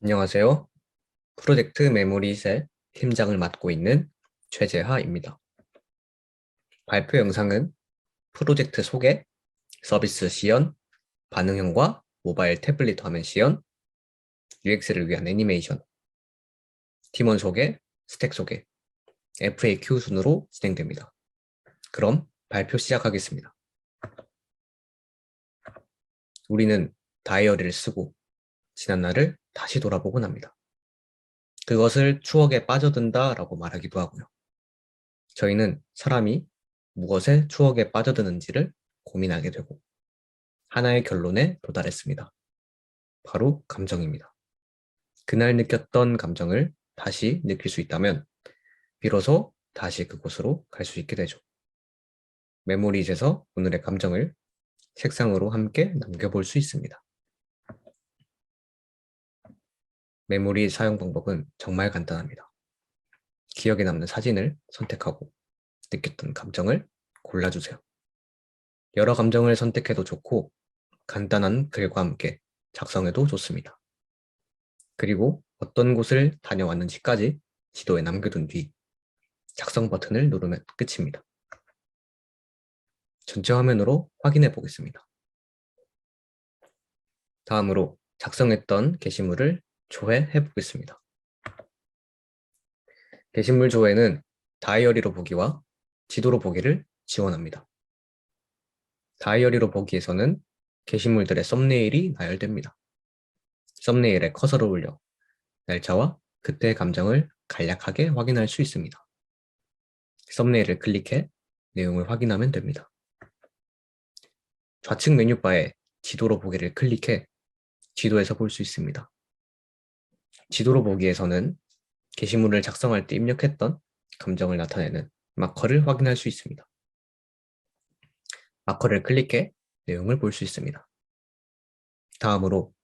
안녕하세요. 프로젝트 메모리셋 팀장을 맡고 있는 최재하입니다. 발표 영상은 프로젝트 소개, 서비스 시연, 반응형과 모바일 태블릿 화면 시연, UX를 위한 애니메이션, 팀원 소개, 스택 소개, FAQ 순으로 진행됩니다. 그럼 발표 시작하겠습니다. 우리는 다이어리를 쓰고 지난 날을 다시 돌아보곤 합니다. 그것을 추억에 빠져든다 라고 말하기도 하고요. 저희는 사람이 무엇에 추억에 빠져드는지를 고민하게 되고 하나의 결론에 도달했습니다. 바로 감정입니다. 그날 느꼈던 감정을 다시 느낄 수 있다면 비로소 다시 그곳으로 갈 수 있게 되죠. 메모리즈에서 오늘의 감정을 책상으로 함께 남겨볼 수 있습니다. 메모리 사용 방법은 정말 간단합니다. 기억에 남는 사진을 선택하고 느꼈던 감정을 골라주세요. 여러 감정을 선택해도 좋고 간단한 글과 함께 작성해도 좋습니다. 그리고 어떤 곳을 다녀왔는지까지 지도에 남겨둔 뒤 작성 버튼을 누르면 끝입니다. 전체 화면으로 확인해 보겠습니다. 다음으로 작성했던 게시물을 조회해 보겠습니다. 게시물 조회는 다이어리로 보기와 지도로 보기를 지원합니다. 다이어리로 보기에서는 게시물들의 썸네일이 나열됩니다. 썸네일에 커서를 올려 날짜와 그때의 감정을 간략하게 확인할 수 있습니다. 썸네일을 클릭해 내용을 확인하면 됩니다. 좌측 메뉴바에 지도로 보기를 클릭해 지도에서 볼 수 있습니다. 지도로 보기에서는 게시물을 작성할 때 입력했던 감정을 나타내는 마커를 확인할 수 있습니다. 마커를 클릭해 내용을 볼 수 있습니다. 다음으로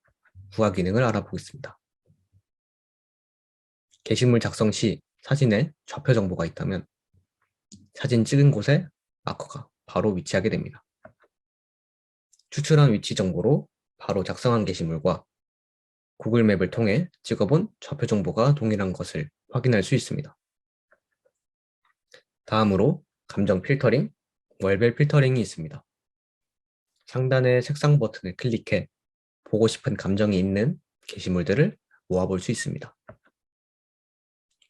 부하 기능을 알아보겠습니다. 게시물 작성 시 사진에 좌표 정보가 있다면 사진 찍은 곳에 마커가 바로 위치하게 됩니다. 추출한 위치 정보로 바로 작성한 게시물과 구글 맵을 통해 찍어본 좌표 정보가 동일한 것을 확인할 수 있습니다. 다음으로 감정 필터링, 월별 필터링이 있습니다. 상단의 색상 버튼을 클릭해 보고 싶은 감정이 있는 게시물들을 모아볼 수 있습니다.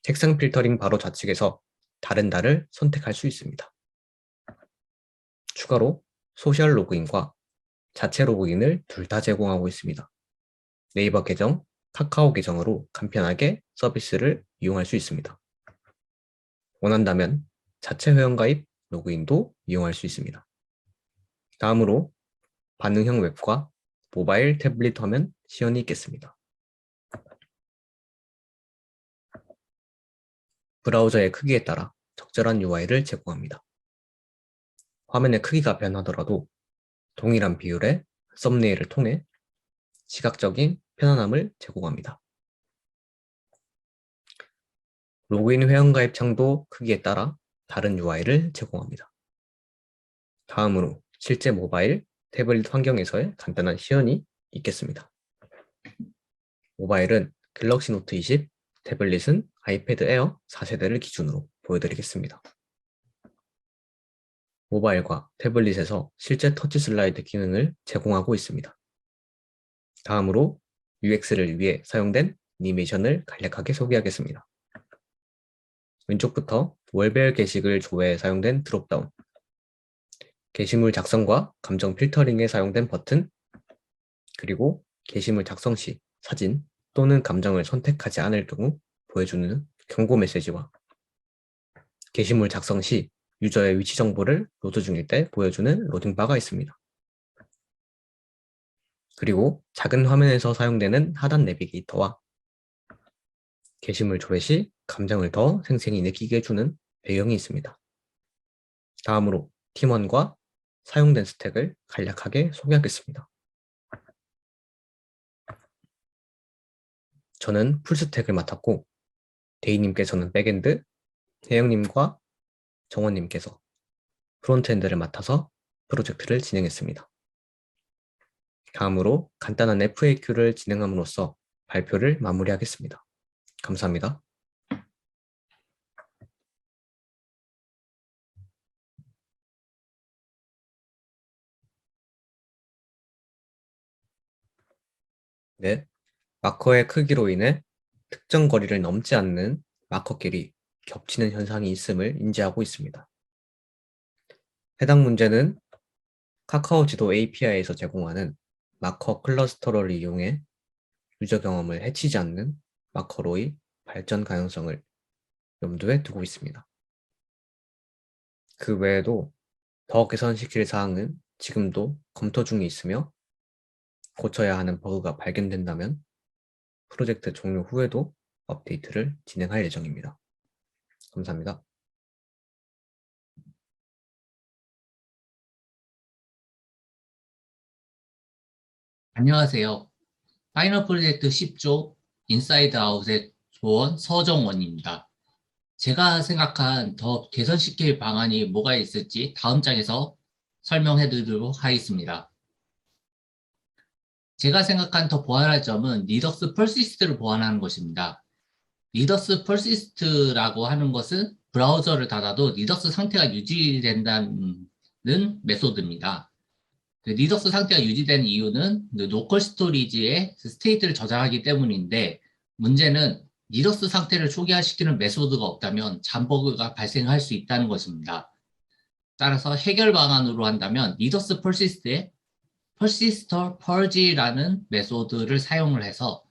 색상 필터링 바로 좌측에서 다른 달을 선택할 수 있습니다. 추가로 소셜 로그인과 자체 로그인을 둘 다 제공하고 있습니다. 네이버 계정, 카카오 계정으로 간편하게 서비스를 이용할 수 있습니다. 원한다면 자체 회원가입, 로그인도 이용할 수 있습니다. 다음으로 반응형 웹과 모바일 태블릿 화면 시연이 있겠습니다. 브라우저의 크기에 따라 적절한 UI를 제공합니다. 화면의 크기가 변하더라도 동일한 비율의 썸네일을 통해 시각적인 편안함을 제공합니다. 로그인 회원가입 창도 크기에 따라 다른 UI를 제공합니다. 다음으로 실제 모바일, 태블릿 환경에서의 간단한 시연이 있겠습니다. 모바일은 갤럭시 노트 20, 태블릿은 아이패드 에어 4세대를 기준으로 보여드리겠습니다. 모바일과 태블릿에서 실제 터치 슬라이드 기능을 제공하고 있습니다. 다음으로 UX를 위해 사용된 애니메이션을 간략하게 소개하겠습니다. 왼쪽부터 월별 게시글 조회에 사용된 드롭다운, 게시물 작성과 감정 필터링에 사용된 버튼, 그리고 게시물 작성 시 사진 또는 감정을 선택하지 않을 경우 보여주는 경고 메시지와 게시물 작성 시 유저의 위치 정보를 로드 중일 때 보여주는 로딩바가 있습니다. 그리고 작은 화면에서 사용되는 하단 내비게이터와 게시물 조회 시 감정을 더 생생히 느끼게 해주는 배경이 있습니다. 다음으로 팀원과 사용된 스택을 간략하게 소개하겠습니다. 저는 풀스택을 맡았고 데이님께서는 백엔드, 혜영님과 정원님께서 프론트엔드를 맡아서 프로젝트를 진행했습니다. 다음으로 간단한 FAQ를 진행함으로써 발표를 마무리하겠습니다. 감사합니다. 네, 마커의 크기로 인해 특정 거리를 넘지 않는 마커끼리 겹치는 현상이 있음을 인지하고 있습니다. 해당 문제는 카카오 지도 API에서 제공하는 마커 클러스터를 이용해 유저 경험을 해치지 않는 마커로의 발전 가능성을 염두에 두고 있습니다. 그 외에도 더 개선시킬 사항은 지금도 검토 중에 있으며 고쳐야 하는 버그가 발견된다면 프로젝트 종료 후에도 업데이트를 진행할 예정입니다. 감사합니다. 안녕하세요. 파이널 프로젝트 10조 인사이드 아웃의 조원 서정원입니다. 제가 생각한 더 개선시킬 방안이 뭐가 있을지 다음 장에서 설명해 드리도록 하겠습니다. 제가 생각한 더 보완할 점은 리덕스 퍼시스트를 보완하는 것입니다. 리덕스 퍼시스트라고 하는 것은 브라우저를 닫아도 리덕스 상태가 유지된다는 메소드입니다. 리덕스 상태가 유지된 이유는 로컬 스토리지에 스테이트를 저장하기 때문인데, 문제는 리덕스 상태를 초기화시키는 메소드가 없다면 잠버그가 발생할 수 있다는 것입니다. 따라서 해결 방안으로 한다면 리덕스 퍼시스트에 퍼시스터 펄지라는 메소드를 사용을 해서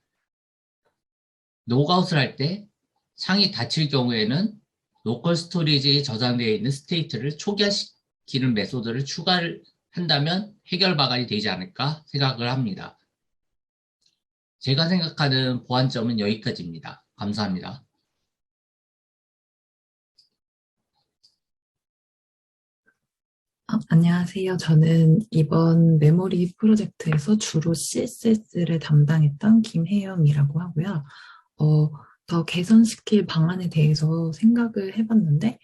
로그아웃을 할 때 창이 닫힐 경우에는 로컬 스토리지에 저장되어 있는 스테이트를 초기화시키는 메소드를 추가를 한다면 해결 방안이 되지 않을까 생각을 합니다. 제가 생각하는 보완점은 여기까지입니다. 감사합니다. 안녕하세요. 저는 이번 메모리 프로젝트에서 주로 CSS를 담당했던 김혜영이라고 하고요. 더 개선시킬 방안에 대해서 생각을 해봤는데,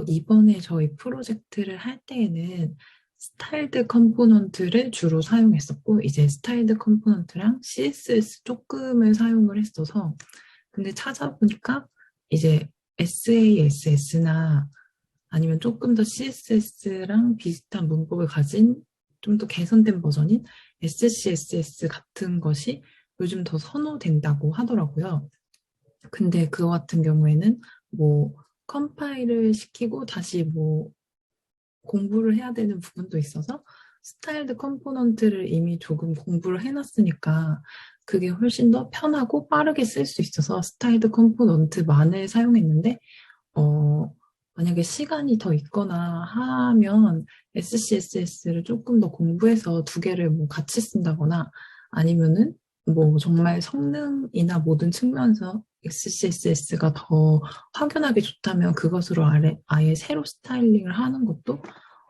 이번에 저희 프로젝트를 할 때에는 스타일드 컴포넌트를 주로 사용했었고, 이제 스타일드 컴포넌트랑 CSS 조금을 사용을 했어서, 근데 찾아보니까 이제 SASS나 아니면 조금 더 CSS랑 비슷한 문법을 가진 좀 더 개선된 버전인 SCSS 같은 것이 요즘 더 선호된다고 하더라고요. 근데 그거 같은 경우에는 뭐 컴파일을 시키고 다시 뭐 공부를 해야 되는 부분도 있어서 스타일드 컴포넌트를 이미 조금 공부를 해놨으니까 그게 훨씬 더 편하고 빠르게 쓸 수 있어서 스타일드 컴포넌트만을 사용했는데 만약에 시간이 더 있거나 하면 SCSS를 조금 더 공부해서 두 개를 뭐 같이 쓴다거나 아니면은 뭐 정말 성능이나 모든 측면에서 SCSS가 더 확연하게 좋다면 그것으로 아예 새로 스타일링을 하는 것도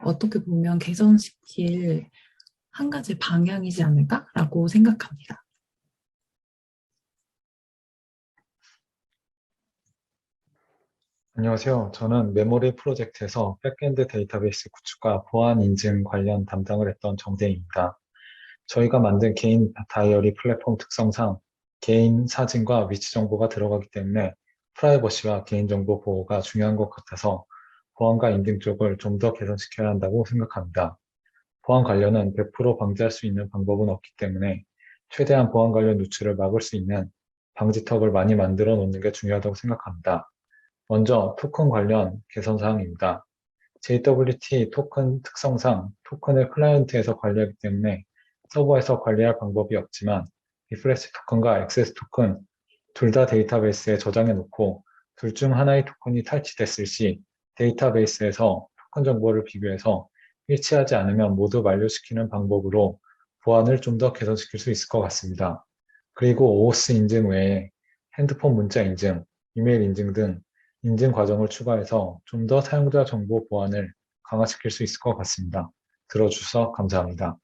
어떻게 보면 개선시킬 한 가지 방향이지 않을까라고 생각합니다. 안녕하세요. 저는 메모리 프로젝트에서 백엔드 데이터베이스 구축과 보안 인증 관련 담당을 했던 정대입니다. 저희가 만든 개인 다이어리 플랫폼 특성상 개인 사진과 위치 정보가 들어가기 때문에 프라이버시와 개인정보 보호가 중요한 것 같아서 보안과 인증 쪽을 좀 더 개선시켜야 한다고 생각합니다. 보안 관련은 100% 방지할 수 있는 방법은 없기 때문에 최대한 보안 관련 누출을 막을 수 있는 방지턱을 많이 만들어 놓는 게 중요하다고 생각합니다. 먼저 토큰 관련 개선 사항입니다. JWT 토큰 특성상 토큰을 클라이언트에서 관리하기 때문에 서버에서 관리할 방법이 없지만 리프레시 토큰과 액세스 토큰 둘 다 데이터베이스에 저장해 놓고 둘 중 하나의 토큰이 탈취됐을 시 데이터베이스에서 토큰 정보를 비교해서 일치하지 않으면 모두 만료시키는 방법으로 보안을 좀 더 개선시킬 수 있을 것 같습니다. 그리고 OOS 인증 외에 핸드폰 문자 인증, 이메일 인증 등 인증 과정을 추가해서 좀 더 사용자 정보 보안을 강화시킬 수 있을 것 같습니다. 들어주셔서 감사합니다.